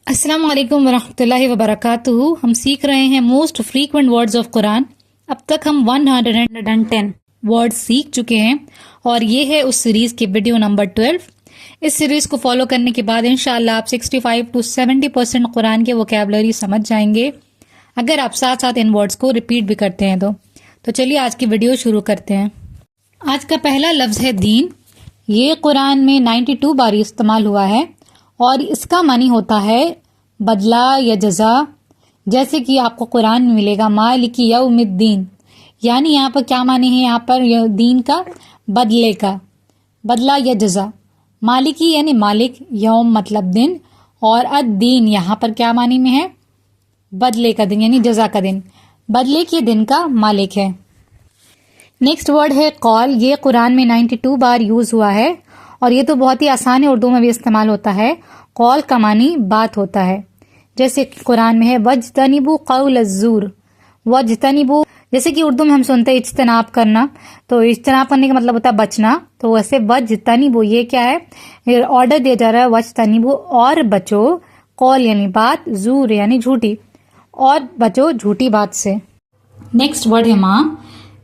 अस्सलाम वालेकुम वरहमतुल्लाहि वबरकातुहू। हम सीख रहे हैं most frequent words of Quran. अब तक हम 110 वर्ड्स सीख चुके हैं और ये है उस सीरीज की वीडियो नंबर 12। इस सीरीज को फॉलो करने के बाद इंशाअल्लाह आप 65 to 70% कुरान के वोकैबुलरी समझ जाएंगे, अगर आप साथ साथ इन वर्ड्स को रिपीट भी करते हैं तो चलिए आज की वीडियो शुरू करते हैं। आज का पहला लफ्ज है दीन। ये कुरान में 92 बार इस्तेमाल हुआ है और इसका मानी होता है बदला या जजा। जैसे कि आपको कुरान में मिलेगा मालिकी यौमिद्दीन, यानी यहाँ पर क्या मानी है, यहाँ पर दीन का बदले का, बदला या जजा। मालिकी यानी मालिक, यौम मतलब दिन, और अद-दीन यहाँ पर क्या मानी में है, बदले का दिन यानी जजा का दिन, बदले के दिन का मालिक है। नेक्स्ट वर्ड है कॉल। ये कुरान में 92 बार यूज हुआ है और ये तो बहुत ही आसान है, उर्दू में भी इस्तेमाल होता है। कौल का मानी बात होता है। जैसे कुरान में है वज्तनिबू कौल अज़्ज़ूर। वज्तनिबू जैसे कि उर्दू में हम सुनते हैं इज्तनाब करना, तो इज्तनाब करने का मतलब होता है बचना, तो वैसे वज्तनिबू ये क्या है, ऑर्डर दिया जा रहा है वज्तनिबू और बचो, कौल यानी बात, ज़ूर यानी झूठी, और बचो झूठी बात से। नेक्स्ट वर्ड है माँ।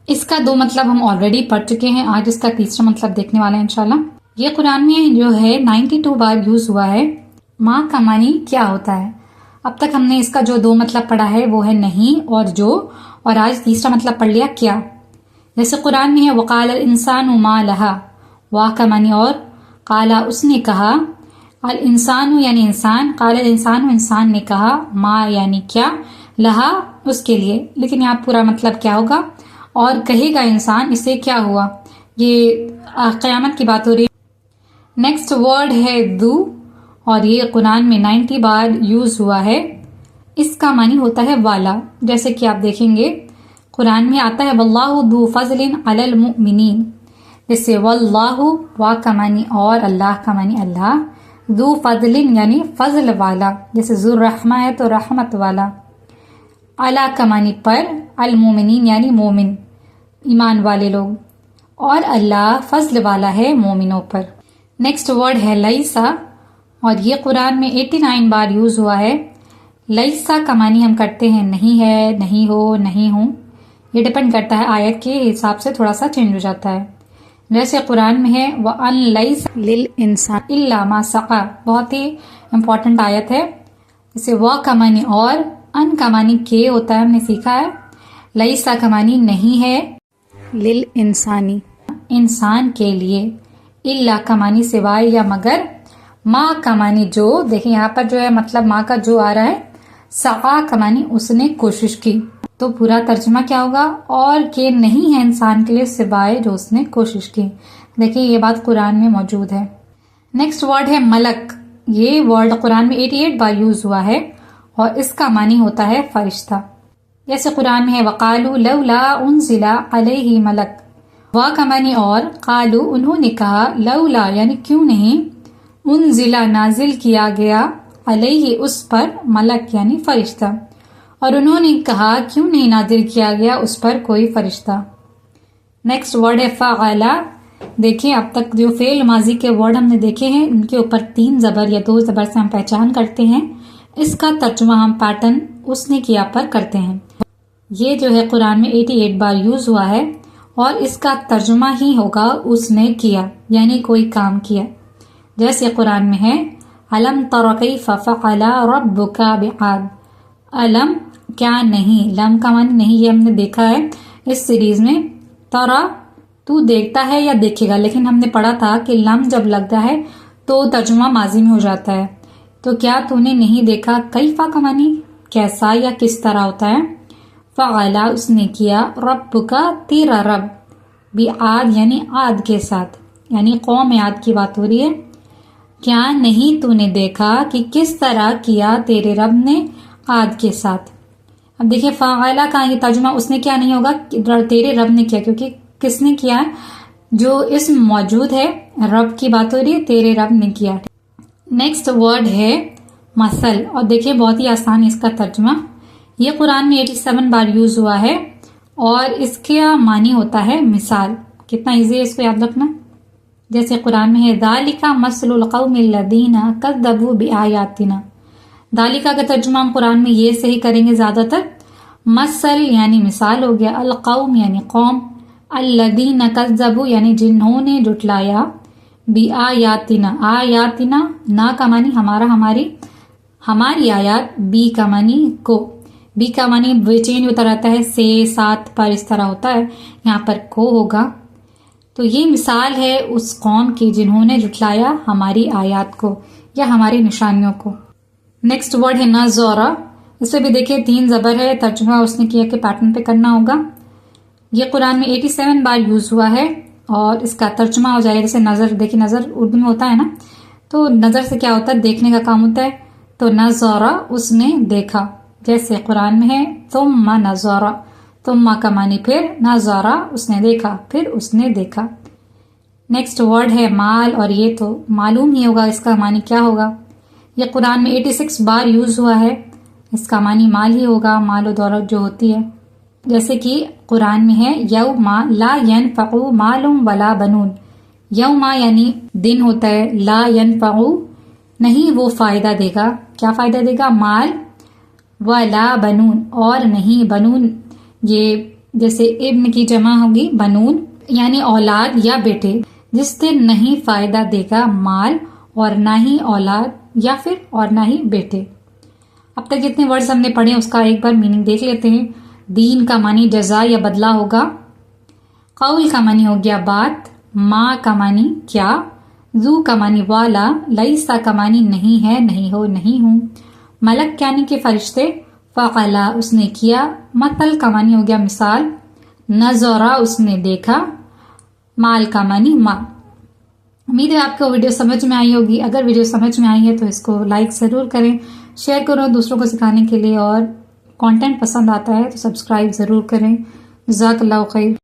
इसका दो मतलब हम ऑलरेडी पढ़ चुके हैं, आज इसका तीसरा मतलब देखने वाले हैं इंशाल्लाह। ये कुरान में जो है 92 बार यूज हुआ है। माँ का मानी क्या होता है। अब तक हमने इसका जो दो मतलब पढ़ा है वो है नहीं और जो, और आज तीसरा मतलब पढ़ लिया क्या। जैसे कुरान में है वक़ाल अल इंसानु मा लहा, वाह का मानी और, काला उसने कहा, अल इंसानु यानी इंसान, काल अल इंसानु इंसान ने कहा, मा यानी क्या, लहा उसके लिए, लेकिन यहाँ पूरा मतलब क्या होगा, और कहेगा इंसान इससे क्या हुआ, ये क़यामत की बात हो रही है। नेक्स्ट वर्ड है दू और ये कुरान में 90 बार यूज हुआ है। इसका मानी होता है वाला। जैसे कि आप देखेंगे कुरान में आता है वल्लाहु दू फज़लिन अलल मुमिनीन। जैसे वल्लाहु वा का मानी और, अल्लाह का मानी अल्लाह, दू फज़लिन यानी फजल वाला, जैसे ज़ुर रहमा है तो रहमत वाला, अला का मानी पर, अल मुमिनीन यानी मोमिन ईमान वाले लोग, और अल्लाह फजल वाला है मोमिनों पर। नेक्स्ट वर्ड है लईसा और ये कुरान में 89 बार यूज हुआ है। लईसा का मानी हम करते हैं नहीं है, नहीं हो, नहीं हूँ, ये डिपेंड करता है आयत के हिसाब से थोड़ा सा चेंज हो जाता है। जैसे कुरान में है व अन लईसा लिल इंसान इल्ला मा सआ, बहुत ही इम्पोर्टेंट आयत है। जैसे व का मानी और, अन का मानी के होता है, हमने सीखा है। लईसा का मानी नहीं है, लिल इंसानी इंसान के लिए, इल्ला का मानी सिवाय या मगर, माँ का मानी जो, देखिए यहाँ पर जो है मतलब माँ का जो आ रहा है, सआ का मानी उसने कोशिश की, तो पूरा तर्जुमा क्या होगा, और के नहीं है इंसान के लिए सिवाय जो उसने कोशिश की। देखिए ये बात कुरान में मौजूद है। नेक्स्ट वर्ड है मलक। ये वर्ड कुरान में 88 बार यूज हुआ है और इसका मानी होता है फरिश्ता। जैसे कुरान में है वकालू लौला उनजिला अलैहि मलक, वा का मानी और, कालू उन्होंने कहा, लौला यानी क्यों नहीं, उनजिला नाजिल किया गया, अलैहि उस पर, मलक यानी फरिश्ता, और उन्होंने कहा क्यों नहीं नाजिल किया गया उस पर कोई फरिश्ता। नेक्स्ट वर्ड है फ़अला। देखिए अब तक जो फेल माजी के वर्ड हमने देखे हैं उनके ऊपर 3 ज़बर या 2 ज़बर से हम पहचान करते हैं। इसका तर्जुमा हम पैटर्न उसने किया पर करते हैं। ये जो है कुरान में 88 बार यूज हुआ है और इसका तर्जुमा ही होगा उसने किया, यानी कोई काम किया। जैसे कुरान में है अलम तरा कैफ़ फ़अला रब्बुका बिआद। अलम क्या नहीं, लम का मानी नहीं, ये हमने देखा है इस सीरीज में। तरा तू देखता है या देखेगा, लेकिन हमने पढ़ा था कि लम जब लगता है तो तर्जुमा माजी में हो जाता है। तो क्या तूने नहीं देखा, कैफा का मानी कैसा या किस तरह होता है, फ़अला उसने किया, रब्बुका तेरा रब, बिआद यानी आद के साथ, यानी कौम आद की बात हो रही है। क्या नहीं तूने देखा कि किस तरह किया तेरे रब ने आद के साथ। अब देखिए फ़अला का ये तर्जुमा उसने क्या नहीं होगा, तेरे रब ने किया, क्योंकि किसने किया है, जो इसम मौजूद है, रब की बात हो रही है, तेरे रब ने किया। नेक्स्ट वर्ड है मसल और देखिए बहुत ही आसान है इसका तर्जुमा। ये कुरान में 87 बार यूज हुआ है और इसका मानी होता है मिसाल। कितना इजी है इसको याद रखना। जैसे कुरान में है ज़ालिका मसलुल क़ौमिल लज़ीना कज़्ज़बू बिआयातिना, दालिका का तर्जुमा हम कुरान में ये से ही करेंगे ज्यादातर। मसल यानी मिसाल हो गया, अलकौम यानी कौम, अल्लदीन कज़्ज़बू यानी जिन्होंने जुटलाया, बी आयातिना, आयातिना ना का मानी हमारा हमारी, हमारी आयात, बी का मानी को, बी का मानी चेंज होता रहता है, से साथ पर इस तरह होता है, यहाँ पर को होगा। तो ये मिसाल है उस कौम की जिन्होंने जुटलाया हमारी आयात को या हमारी निशानियों को। नेक्स्ट वर्ड है नज़रा। इसे भी देखिए 3 ज़बर है, तर्जुमा उसने किया कि पैटर्न पे करना होगा। ये कुरान में 87 बार यूज हुआ है और इसका तर्जुमा हो जाएगा जैसे नजर। देखिए नजर उर्दू में होता है ना, तो नजर से क्या होता है, देखने का काम होता है। तो नज़रा उसने देखा, जैसे कुरान में है तुम्मा नज़रा, तुम्मा का मानी फिर, नज़रा उसने देखा, फिर उसने देखा। नेक्स्ट वर्ड है माल, और ये तो मालूम ही होगा इसका मानी क्या होगा। ये कुरान में 86 बार यूज हुआ है, इसका मानी माल ही होगा, माल और दौलत जो होती है। जैसे कि कुरान में है यौमा ला यनफउ मालुम वला बनून, यौमा यानी दिन होता है, ला यनफउ नहीं वो फायदा देगा, क्या फायदा देगा, माल, वला बनून और नहीं, बनून ये जैसे इब्न की जमा होगी बनून यानी औलाद या बेटे, जिस दिन नहीं फायदा देगा माल और ना ही औलाद या फिर और ना ही बेटे। अब तक जितने वर्ड्स हमने पढ़े उसका एक बार मीनिंग देख लेते हैं। दीन का मानी जजा या बदला होगा, कौल का मानी हो गया बात, माँ का मानी क्या, जू का मानी वाला, लईसा का मानी नहीं है, नहीं हो, नहीं हूँ, मलक यानी कि फरिश्ते, फ़अला उसने किया, मतल का मानी हो गया मिसाल, नज़रा उसने देखा, माल का मानी माल। उम्मीद है आपको वीडियो समझ में आई होगी। अगर वीडियो समझ में आई है तो इसको लाइक ज़रूर करें, शेयर करो दूसरों को सिखाने के लिए, और कंटेंट पसंद आता है तो सब्सक्राइब ज़रूर करें। जज़ाकल्लाहु खैर।